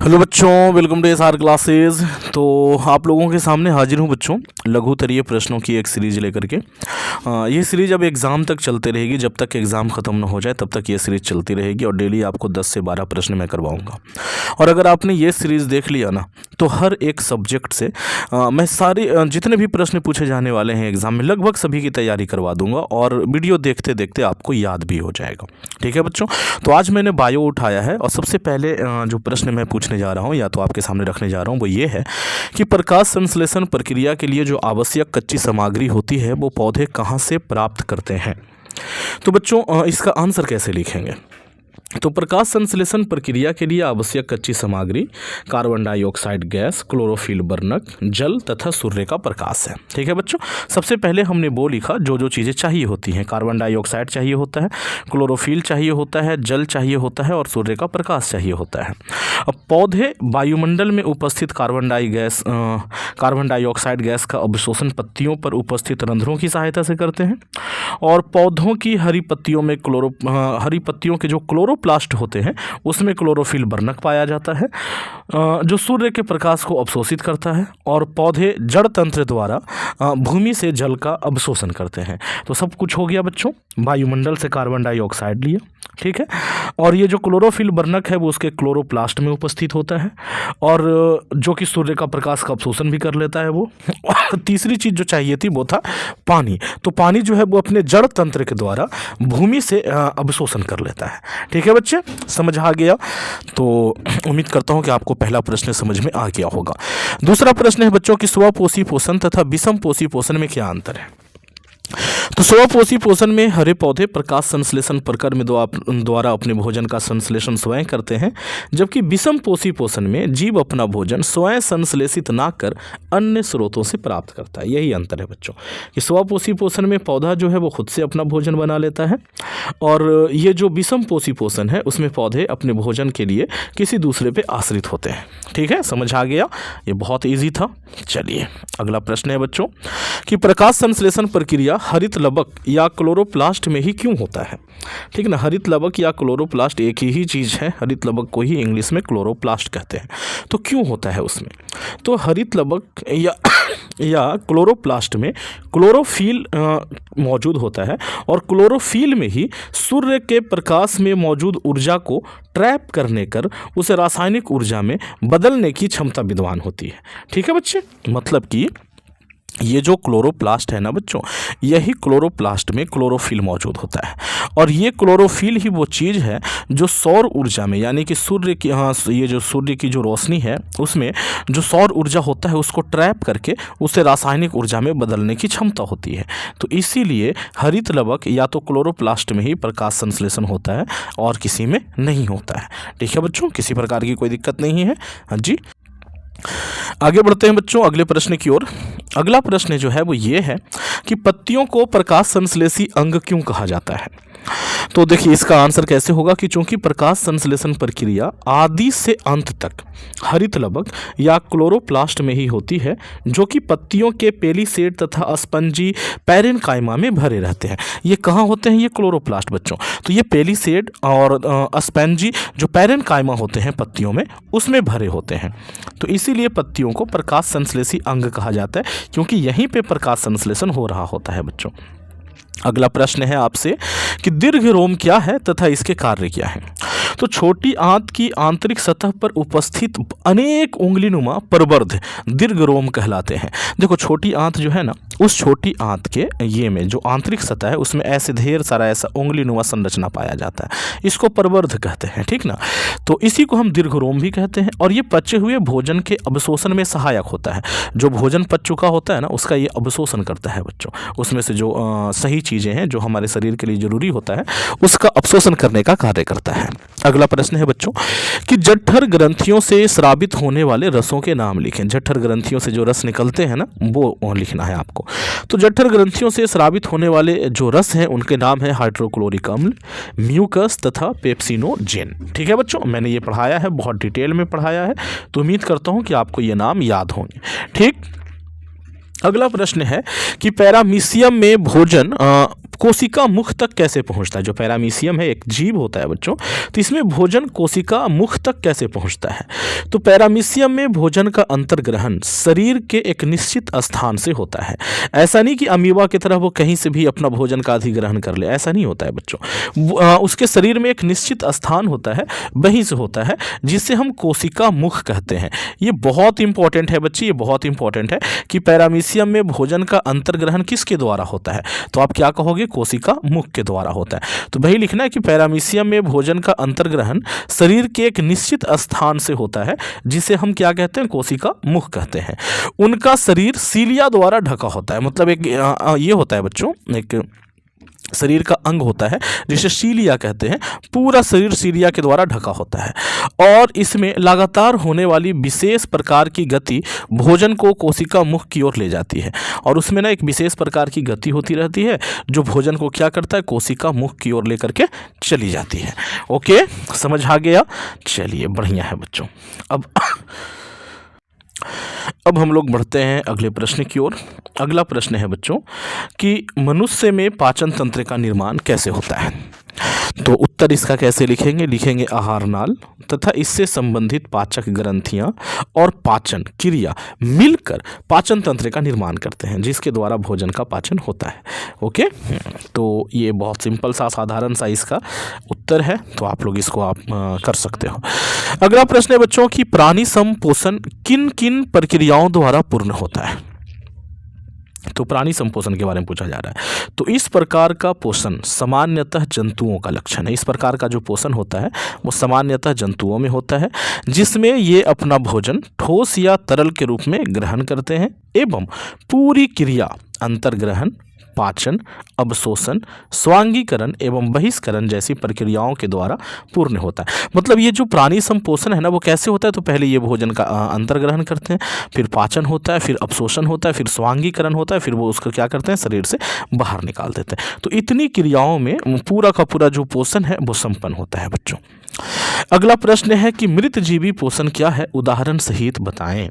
Hello बच्चों, welcome to SR classes. तो आप लोगों के सामने हाजिर हूँ बच्चों, लघुत्तरीय प्रश्नों की एक सीरीज लेकर के। ये सीरीज अब एग्ज़ाम तक चलती रहेगी, जब तक एग्ज़ाम ख़त्म ना हो जाए तब तक ये सीरीज़ चलती रहेगी और डेली आपको 10 से 12 प्रश्न मैं करवाऊँगा। और अगर आपने ये सीरीज़ देख लिया ना, तो हर एक सब्जेक्ट से मैं सारे जितने भी प्रश्न पूछे जाने वाले हैं एग्ज़ाम में, लगभग सभी की तैयारी करवा दूँगा और वीडियो देखते देखते आपको याद भी हो जाएगा। ठीक है बच्चों, तो आज मैंने बायो उठाया है और सबसे पहले जो प्रश्न मैं पूछने जा रहा हूँ या तो आपके सामने रखने जा रहा हूँ वो ये है कि प्रकाश संश्लेषण प्रक्रिया के लिए जो आवश्यक कच्ची सामग्री होती है वो पौधे कहाँ से प्राप्त करते हैं। तो बच्चों इसका आंसर कैसे लिखेंगे? तो प्रकाश संश्लेषण प्रक्रिया के लिए आवश्यक कच्ची सामग्री कार्बन डाइऑक्साइड गैस, क्लोरोफिल वर्णक, जल तथा सूर्य का प्रकाश है। ठीक है बच्चों, सबसे पहले हमने वो लिखा जो जो चीज़ें चाहिए होती हैं। कार्बन डाइऑक्साइड चाहिए होता है, क्लोरोफिल चाहिए होता है, जल चाहिए होता है और सूर्य का प्रकाश चाहिए होता है। अब पौधे वायुमंडल में उपस्थित कार्बन डाइऑक्साइड गैस का अवशोषण पत्तियों पर उपस्थित रंध्रों की सहायता से करते हैं और पौधों की हरी पत्तियों के जो क्लोरोप्लास्ट होते हैं उसमें क्लोरोफिल वर्णक पाया जाता है जो सूर्य के प्रकाश को अवशोषित करता है और पौधे जड़ तंत्र द्वारा भूमि से जल का अवशोषण करते हैं। तो सब कुछ हो गया बच्चों, वायुमंडल से कार्बन डाइऑक्साइड लिया, ठीक है, और ये जो क्लोरोफिल वर्णक है वो उसके क्लोरोप्लास्ट में उपस्थित होता है और जो कि सूर्य का प्रकाश का अवशोषण भी कर लेता है वो। और तीसरी चीज़ जो चाहिए थी वो था पानी। तो पानी जो है वो अपने जड़ तंत्र के द्वारा भूमि से अवशोषण कर लेता है। ठीक है बच्चे, समझ आ गया? तो उम्मीद करता हूँ कि आपको पहला प्रश्न समझ में आ गया होगा। दूसरा प्रश्न है बच्चों कि स्वपोषी पोषण तथा विषम पोषी पोषण में क्या अंतर है। तो स्वपोषी पोषण में हरे पौधे प्रकाश संश्लेषण प्रक्रिया में द्वारा अपने भोजन का संश्लेषण स्वयं करते हैं, जबकि विषम पोषी पोषण में जीव अपना भोजन स्वयं संश्लेषित ना कर अन्य स्रोतों से प्राप्त करता है। यही अंतर है बच्चों कि स्वपोषी पोषण में पौधा जो है वो खुद से अपना भोजन बना लेता है और ये जो विषम पोषी पोषण है उसमें पौधे अपने भोजन के लिए किसी दूसरे पे आश्रित होते हैं। ठीक है, समझ आ गया? ये बहुत ईजी था। चलिए अगला प्रश्न है बच्चों कि प्रकाश संश्लेषण प्रक्रिया हरित लवक या क्लोरोप्लास्ट में ही क्यों होता है। ठीक है ना, हरित लवक या क्लोरोप्लास्ट एक ही चीज़ है, हरित लवक को ही इंग्लिश में क्लोरोप्लास्ट कहते हैं। तो क्यों होता है उसमें? तो हरित लवक या क्लोरोप्लास्ट में क्लोरोफिल मौजूद होता है और क्लोरोफिल में ही सूर्य के प्रकाश में मौजूद ऊर्जा को ट्रैप करने कर उसे रासायनिक ऊर्जा में बदलने की क्षमता विद्वान होती है। ठीक है बच्चे, मतलब कि ये जो क्लोरोप्लास्ट है ना बच्चों, यही क्लोरोप्लास्ट में क्लोरोफिल मौजूद होता है और ये क्लोरोफिल ही वो चीज़ है जो सौर ऊर्जा में, यानी कि सूर्य की ये जो सूर्य की जो रोशनी है उसमें जो सौर ऊर्जा होता है उसको ट्रैप करके उसे रासायनिक ऊर्जा में बदलने की क्षमता होती है। तो इसीलिए हरित लवक या तो क्लोरोप्लास्ट में ही प्रकाश संश्लेषण होता है और किसी में नहीं होता है। ठीक है बच्चों, किसी प्रकार की कोई दिक्कत नहीं है। हाँ जी, आगे बढ़ते हैं बच्चों अगले प्रश्न की ओर। अगला प्रश्न जो है वो ये है कि पत्तियों को प्रकाश संश्लेषी अंग क्यों कहा जाता है। तो देखिए इसका आंसर कैसे होगा कि चूंकि प्रकाश संश्लेषण प्रक्रिया आदि से अंत तक हरित लवक या क्लोरोप्लास्ट में ही होती है, जो कि पत्तियों के पेलिसेड तथा स्पंजी पैरेन्काइमा में भरे रहते हैं। ये कहाँ होते हैं? ये क्लोरोप्लास्ट बच्चों। तो ये पेलिसेड और स्पंजी जो पैरेन्काइमा होते हैं पत्तियों में, उसमें भरे होते हैं। तो इसीलिए पत्तियों को प्रकाश संश्लेषी अंग कहा जाता है, क्योंकि यहीं पे प्रकाश संश्लेषण हो रहा होता है बच्चों। अगला प्रश्न है आपसे कि दीर्घ रोम क्या है तथा इसके कार्य क्या हैं। तो छोटी आंत की आंतरिक सतह पर उपस्थित अनेक उंगलीनुमा प्रवर्ध दीर्घ रोम कहलाते हैं। देखो छोटी आंत जो है ना, उस छोटी आंत के ये में जो आंतरिक सतह है उसमें ऐसे ढेर सारा ऐसा उंगलीनुमा संरचना पाया जाता है, इसको प्रवर्ध कहते हैं। ठीक ना, तो इसी को हम दीर्घ रोम भी कहते हैं और ये पचे हुए भोजन के अवशोषण में सहायक होता है। जो भोजन पच चुका होता है ना उसका ये अवशोषण करता है बच्चों, उसमें से जो सही चीज़ें हैं जो हमारे शरीर के लिए जरूरी होता है उसका अवशोषण करने का कार्य करता है। अगला प्रश्न है बच्चों कि जठर ग्रंथियों से स्रावित होने वाले रसों के नाम लिखें। जठर ग्रंथियों से जो रस निकलते हैं ना वो लिखना है आपको। तो जठर ग्रंथियों से स्रावित होने वाले जो रस हैं उनके नाम है हाइड्रोक्लोरिक अम्ल, म्यूकस तथा पेप्सिनोजेन। ठीक है बच्चों, मैंने ये पढ़ाया है, बहुत डिटेल में पढ़ाया है, तो उम्मीद करता हूँ कि आपको ये नाम याद होंगे। ठीक, अगला प्रश्न है कि पैरामीशियम में भोजन कोशिका मुख तक कैसे पहुंचता है? जो पैरामीशियम है एक जीव होता है बच्चों, तो इसमें भोजन कोशिका मुख तक कैसे पहुंचता है? तो पैरामीशियम में भोजन का अंतर्ग्रहण शरीर के एक निश्चित स्थान से होता है। ऐसा नहीं कि अमीबा की तरह वो कहीं से भी अपना भोजन का अधिग्रहण कर ले, ऐसा नहीं होता है बच्चों। उसके शरीर में एक निश्चित स्थान होता है, वहीं से होता है, जिसे हम कोशिका मुख कहते हैं। ये बहुत इंपॉर्टेंट है बच्चे, ये बहुत इंपॉर्टेंट है कि पैरामीशियम में भोजन का अंतर्ग्रहण किसके द्वारा होता है? तो आप क्या कहोगे? कोशिका मुख के द्वारा होता है। तो वही लिखना है कि पैरामीशियम में भोजन का अंतर्ग्रहण शरीर के एक निश्चित स्थान से होता है, जिसे हम क्या कहते हैं? कोशिका मुख कहते हैं। उनका शरीर सीलिया द्वारा ढका होता है, मतलब एक ये होता है बच्चों, एक शरीर का अंग होता है जिसे सीलिया कहते हैं। पूरा शरीर सीलिया के द्वारा ढका होता है और इसमें लगातार होने वाली विशेष प्रकार की गति भोजन को कोशिका मुख की ओर ले जाती है। और उसमें ना एक विशेष प्रकार की गति होती रहती है जो भोजन को क्या करता है? कोशिका मुख की ओर लेकर के चली जाती है। ओके, समझ आ गया? चलिए, बढ़िया है बच्चों। अब हम लोग बढ़ते हैं अगले प्रश्न की ओर। अगला प्रश्न है बच्चों कि मनुष्य में पाचन तंत्र का निर्माण कैसे होता है? तो उत्तर इसका कैसे लिखेंगे? लिखेंगे आहार नाल तथा इससे संबंधित पाचक ग्रंथियां और पाचन क्रिया मिलकर पाचन तंत्र का निर्माण करते हैं, जिसके द्वारा भोजन का पाचन होता है। ओके, तो ये बहुत सिंपल सा साधारण सा इसका उत्तर है, तो आप लोग इसको आप कर सकते हो। अगला प्रश्न है बच्चों कि प्राणी संपोषण किन किन प्रक्रियाओं द्वारा पूर्ण होता है? तो प्राणी संपोषण के बारे में पूछा जा रहा है। तो इस प्रकार का पोषण सामान्यतः जंतुओं का लक्षण है। इस प्रकार का जो पोषण होता है वो सामान्यतः जंतुओं में होता है, जिसमें ये अपना भोजन ठोस या तरल के रूप में ग्रहण करते हैं एवं पूरी क्रिया अंतर्ग्रहण, पाचन, अवशोषण, स्वांगीकरण एवं बहिष्करण जैसी प्रक्रियाओं के द्वारा पूर्ण होता है। मतलब ये जो प्राणी संपोषण है ना, वो कैसे होता है? तो पहले ये भोजन का अंतर्ग्रहण करते हैं, फिर पाचन होता है, फिर अवशोषण होता है, फिर स्वांगीकरण होता है, फिर वो उसको क्या करते हैं? शरीर से बाहर निकाल देते हैं। तो इतनी क्रियाओं में पूरा का पूरा जो पोषण है वो संपन्न होता है बच्चों। अगला प्रश्न है कि मृत जीवी पोषण क्या है? उदाहरण सहित बताएं।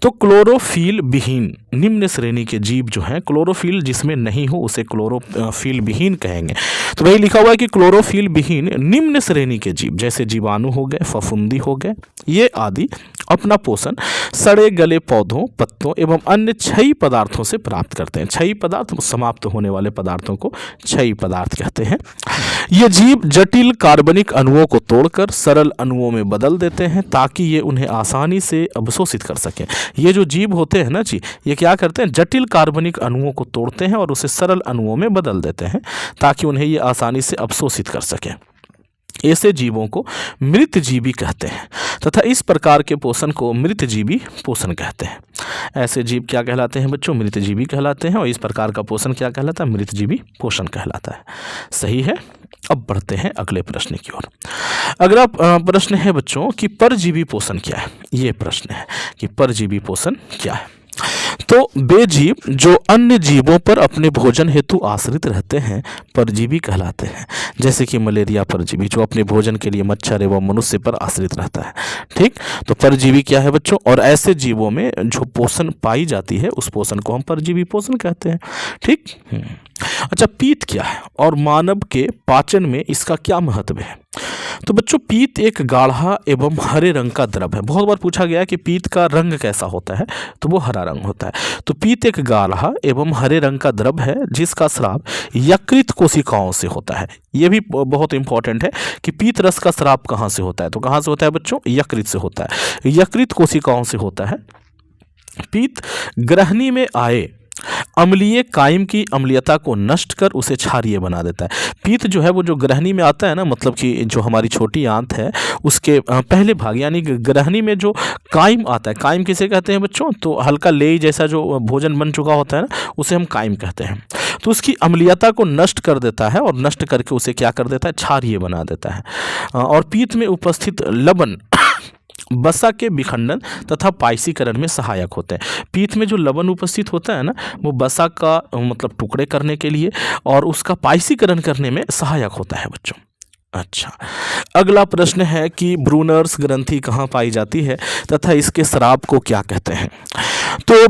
तो क्लोरोफिल विहीन निम्न श्रेणी के जीव जो हैं, क्लोरोफिल जिसमें नहीं हो उसे क्लोरोफिल विहीन कहेंगे। तो वही लिखा हुआ है कि क्लोरोफिल विहीन निम्न श्रेणी के जीव जैसे जीवाणु हो गए, फफूंदी हो गए, ये आदि अपना पोषण सड़े गले पौधों, पत्तों एवं अन्य क्षयी पदार्थों से प्राप्त करते हैं। क्षयी पदार्थ, समाप्त होने वाले पदार्थों को क्षयी पदार्थ कहते हैं। ये जीव जटिल कार्बनिक अणुओं को तोड़कर सरल अणुओं में बदल देते हैं ताकि ये उन्हें आसानी से अवशोषित कर सकें। ये जो जीव होते हैं ना जी, ये क्या करते हैं? जटिल कार्बनिक अणुओं को तोड़ते हैं और उसे सरल अणुओं में बदल देते हैं ताकि उन्हें ये आसानी से अवशोषित कर सकें। ऐसे जीवों को मृतजीवी कहते हैं तथा इस प्रकार के पोषण को मृतजीवी पोषण कहते हैं। ऐसे जीव क्या कहलाते हैं बच्चों? मृतजीवी कहलाते हैं। और इस प्रकार का पोषण क्या कहलाता है? मृतजीवी पोषण कहलाता है। सही है। अब बढ़ते हैं अगले प्रश्न की ओर। अगला प्रश्न है बच्चों कि परजीवी पोषण क्या है? ये प्रश्न है कि परजीवी पोषण क्या है। तो वे जीव जो अन्य जीवों पर अपने भोजन हेतु आश्रित रहते हैं परजीवी कहलाते हैं। जैसे कि मलेरिया परजीवी जो अपने भोजन के लिए मच्छर एवं मनुष्य पर आश्रित रहता है। ठीक, तो परजीवी क्या है बच्चों? और ऐसे जीवों में जो पोषण पाई जाती है उस पोषण को हम परजीवी पोषण कहते हैं। ठीक। अच्छा, पीत क्या है और मानव के पाचन में इसका क्या महत्व है? तो बच्चों, पीत एक गाढ़ा एवं हरे रंग का द्रव है। बहुत बार पूछा गया कि पीत का रंग कैसा होता है, तो वो हरा रंग होता है। तो पीत एक गाढ़ा एवं हरे रंग का द्रव है जिसका स्राव यकृत कोशिकाओं से होता है। ये भी बहुत इंपॉर्टेंट है कि पीत रस का स्राव कहाँ से होता है? तो कहाँ से होता है बच्चों? यकृत से होता है, यकृत कोशिकाओं से होता है। पीत ग्रहणी में आए अम्लीय कायम की अम्लीयता को नष्ट कर उसे क्षारीय बना देता है। पीत जो है वो जो ग्रहणी में आता है ना, मतलब कि जो हमारी छोटी आंत है उसके पहले भाग यानी ग्रहणी में जो कायम आता है, कायम किसे कहते हैं बच्चों? तो हल्का लेई जैसा जो भोजन बन चुका होता है ना, उसे हम कायम कहते हैं। तो उसकी अम्लीयता को नष्ट कर देता है और नष्ट करके उसे क्या कर देता है? क्षारीय बना देता है। और पीत में उपस्थित लवण वसा के विखंडन तथा पाइसीकरण में सहायक होते हैं। पीत में जो लवण उपस्थित होता है ना, वो वसा का मतलब टुकड़े करने के लिए और उसका पाइसीकरण करने में सहायक होता है बच्चों। अच्छा, अगला प्रश्न है कि ब्रूनर्स ग्रंथि कहाँ पाई जाती है तथा इसके स्राव को क्या कहते हैं। तो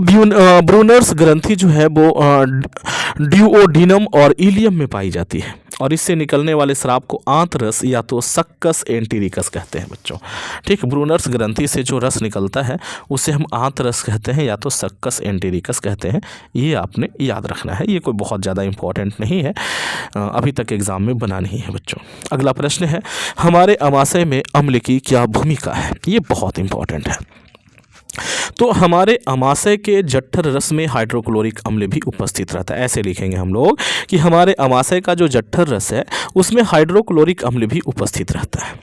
ब्रूनर्स ग्रंथि जो है वो ड्यूओडिनम और इलियम में पाई जाती है और इससे निकलने वाले स्राव को आंतरस या तो सक्कस एंटीरिकस कहते हैं बच्चों। ठीक, ब्रूनर्स ग्रंथि से जो रस निकलता है उसे हम आंतरस कहते हैं या तो सक्कस एंटीरिकस कहते हैं। ये आपने याद रखना है, ये कोई बहुत ज़्यादा इंपॉर्टेंट नहीं है, अभी तक एग्जाम में बना नहीं है बच्चों। अगला प्रश्न है हमारे अमाशय में अम्ल की क्या भूमिका है। ये बहुत इंपॉर्टेंट है। तो हमारे अमाशय के जठर रस में हाइड्रोक्लोरिक अम्ल भी उपस्थित रहता है। ऐसे लिखेंगे हम लोग कि हमारे अमाशय का जो जठर रस है उसमें हाइड्रोक्लोरिक अम्ल भी उपस्थित रहता है,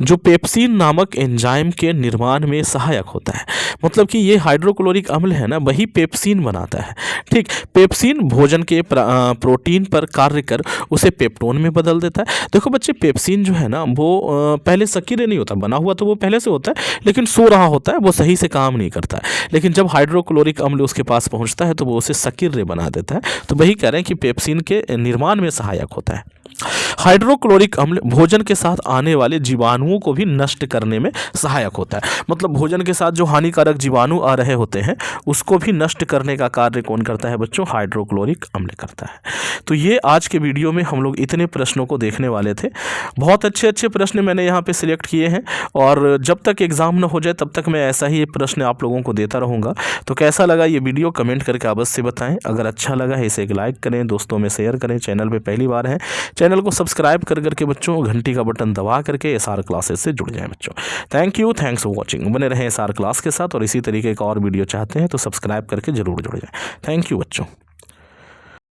जो पेप्सिन नामक एंजाइम के निर्माण में सहायक होता है। मतलब कि ये हाइड्रोक्लोरिक अम्ल है ना, वही पेप्सिन बनाता है। ठीक, पेप्सिन भोजन के प्रोटीन पर कार्य कर उसे पेप्टोन में बदल देता है। देखो बच्चे, पेप्सिन जो है ना वो पहले सक्रिय नहीं होता, बना हुआ तो वो पहले से होता है लेकिन सो रहा होता है, वो सही से काम नहीं करता है। लेकिन जब हाइड्रोक्लोरिक अम्ल उसके पास पहुंचता है तो वो उसे सक्रिय बना देता है। तो वही कह रहे हैं कि पेप्सिन के निर्माण में सहायक होता है। हाइड्रोक्लोरिक अम्ल भोजन के साथ आने वाले जीवाणुओं को भी नष्ट करने में सहायक होता है। मतलब भोजन के साथ जो हानिकारक जीवाणु आ रहे होते हैं उसको भी नष्ट करने का कार्य कौन करता है बच्चों? हाइड्रोक्लोरिक अम्ल करता है। तो ये आज के वीडियो में हम लोग इतने प्रश्नों को देखने वाले थे। बहुत अच्छे अच्छे प्रश्न मैंने यहाँ पे सिलेक्ट किए हैं और जब तक एग्ज़ाम न हो जाए तब तक मैं ऐसा ही प्रश्न आप लोगों को देता रहूँगा। तो कैसा लगा ये वीडियो कमेंट करके अवश्य बताएं। अगर अच्छा लगा है इसे एक लाइक करें, दोस्तों में शेयर करें। चैनल पर पहली बार है, चैनल को सब्सक्राइब कर करके बच्चों घंटी का बटन दबा करके एसआर क्लासेस से जुड़ जाएं बच्चों। Thanks for watching. बने रहें एसआर क्लास के साथ और इसी तरीके का और वीडियो चाहते हैं तो सब्सक्राइब करके जरूर जुड़ जाएं। थैंक यू बच्चों।